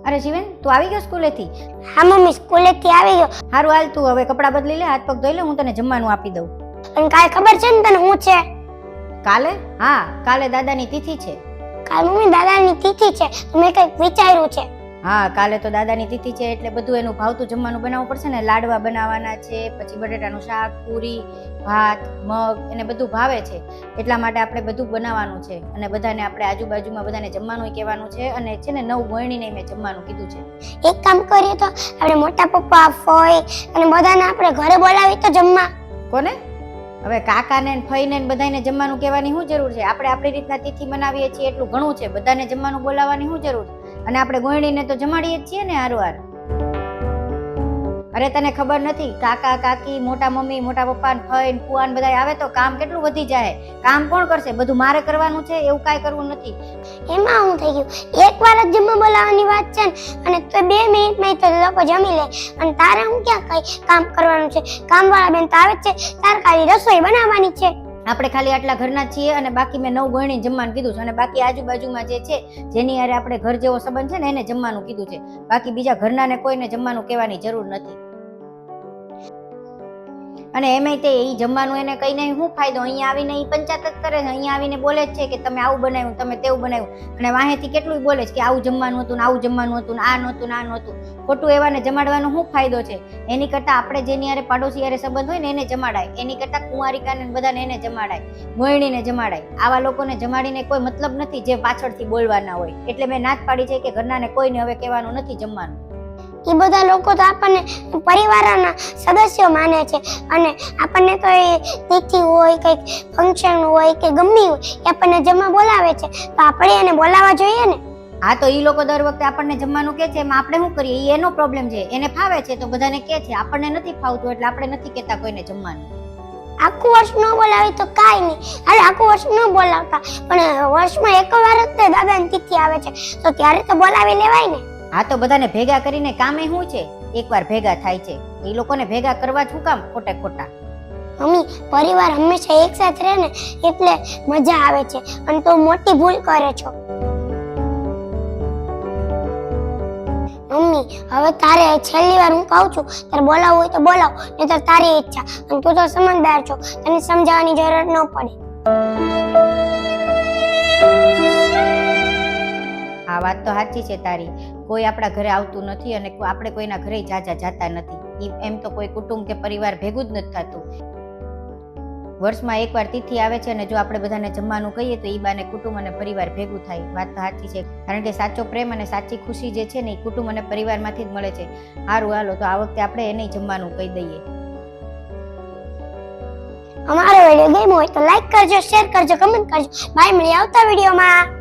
અરે જીવન, તું આવી ગયો સ્કૂલેથી? હા મમ્મી, સ્કૂલેથી આવી ગયો. હારું, હાલ તું હવે કપડાં બદલી લે, હાથ પગ ધોઈ લે, હું તને જમવાનું આપી દઉં. અને કાલે ખબર છે ને તને શું છે? કાલે? હા, કાલે દાદાની તિથિ છે. કાલે મમ્મી દાદાની તિથિ છે, તો મેં કંઈક વિચાર્યું છે. હા, કાલે તો દાદાની તિથિ છે એટલે બધું એનું ભાવતું જમવાનું બનાવવું પડશે ને. લાડવા બનાવવાના છે, પછી બટેટાનું શાક, પૂરી, ભાત, મગ, એને બધું ભાવે છે. એટલા માટે આપણે બધું બનાવવાનું છે અને બધાને આપણે આજુબાજુમાં બધાને જમવાનું કહેવાનું છે. અને છે ને 9 ગોયણીને મેં જમવાનું કીધું છે. એક કામ કરીએ તો આપણે મોટા પપ્પા, ફોઈ અને બધાને આપણે ઘરે બોલાવી તો જમવા. કોને? હવે કાકાને ને ફઈને ને બધાને જમવાનું કહેવાની શું જરૂર છે? આપણે આપણી રીતના તિથિ મનાવીએ છીએ એટલું ઘણું છે. બધાને જમવાનું બોલાવવાની શું જરૂર? અને આપણે ગોયણીને તો જમાડીએ જ છીએ ને હારવાર. અરે તને ખબર નથી, કાકા કાકી, મોટા મમ્મી, મોટા પપ્પા, ફઈ ને ફુવા ને બધા આવે તો કામ કેટલું વધી જાય. કામ કોણ કરશે? બધું મારે કરવાનું છે, એવું કાંઈ કરવું નથી. એમાં હું થઈ ગયું, એકવાર જ જમવા બોલાવવાની વાત છે ને, અને તો 2 મિનિટમાં તો લોકો જમી લે. અને તારે હું ક્યાં કઈ કામ કરવાનું છે? કામવાળા બેન તો આવે જ છે, તારે ખાલી રસોઈ બનાવવાની છે. આપણે ખાલી આટલા ઘરના છીએ અને બાકી મેં 9 ગોયણી જમવાનું કીધું છે. અને બાકી આજુબાજુમાં જે છે, જેની હારે આપણે ઘર જેવો સંબંધ છે ને, એને જમવાનું કીધું છે. બાકી બીજા ઘરનાને કોઈને જમવાનું કહેવાની જરૂર નથી. અને એમાંય તે ઈ જમવાનું એને કહીને શું ફાયદો? અહીંયા આવીને ઈ પંચાયત જ કરે છે. અહીંયા આવીને બોલે જ છે કે તમે આવું બનાવ્યું, તમે તેવું બનાવ્યું. અને વાહેથી કેટલું બોલે છે કે આવું જમવાનું હતું ને આવું જમવાનું હતું ને આ નહોતું ને આ નહોતું. ખોટું એવાને જમાડવાનો શું ફાયદો છે? એની કરતાં આપણે જેની હારે પાડોશી હારે સંબંધ હોય ને એને જમાડાય. એની કરતાં કુંવારિકાને બધાને એને જમાડાય, ગોયણીને જમાડાય. આવા લોકોને જમાડીને કોઈ મતલબ નથી જે પાછળથી બોલવાના હોય. એટલે મેં ના જ પાડી છે કે ઘરનાને કોઈને હવે કહેવાનું નથી જમવાનું. એ બધા લોકો તો આપણને પરિવારના સદસ્યો માને છે, અને આપણને તો એ તિથિ હોય, કંઈક ફંક્શન હોય કે ગમે હોય, એ આપણને જમવા બોલાવે છે, તો આપણે એને બોલાવવા જોઈએ ને. હા, તો ઈ લોકો દર વખતે આપણને જમવાનું કહે છે, એમાં આપણે શું કરીએ? ઈ એનો પ્રોબ્લેમ છે. એને ફાવે છે તો બધાને કહે છે, આપણને નથી ફાવતું એટલે આપણે નથી કહેતા કોઈને જમવાનું. આખું વર્ષ ન બોલાવે તો કાંઈ નહીં, હાલે આખું વર્ષ ન બોલાવતા, પણ વર્ષમાં એકવાર જ દાદાની તિથિ આવે છે, તો ત્યારે તો બોલાવી લેવાય ને. હા, તો બધાને ભેગા કરીને કામે શું છે? એકવાર ભેગા થાય છે, એ લોકોને ભેગા કરવા શું કામ ખોટે ખોટા? મમ્મી, પરિવાર હંમેશા એક સાથે રહે ને એટલે મજા આવે છે, અને તો મોટી ભૂલ કરે છો. મમ્મી, હવે તારે છેલ્લી વાર હું કહું છું, તારે બોલાવવું હોય તો બોલાવ, નહીંતર તારી ઈચ્છા. અને તું તો સમજદાર છો, તને સમજાવવાની જરૂર ન પડે. આ વાત તો સાચી છે તારી. કોઈ આપણા ઘરે આવતું નથી અને આપણે કોઈના ઘરે જાતા નથી. એમ તો કોઈ કુટુંબ કે પરિવાર ભેગું જ નથી થતું. વર્ષમાં એકવાર તિથિ આવે છે અને જો આપણે બધાને જમવાનું કહીએ તો ઈ બાને કુટુંબ અને પરિવાર ભેગું થાય. વાત તો સાચી છે, કારણ કે સાચો પ્રેમ અને સાચી ખુશી જે છે ને એ કુટુંબ અને પરિવારમાંથી જ મળે છે. સારું, હાલો તો આ વખતે આપણે એને જમવાનું કહી દઈએ. અમારો વિડીયો ગમ્યો હોય તો લાઈક કરજો, શેર કરજો, કમેન્ટ કરજો. બાય, મળીએ આવતા વિડીયોમાં.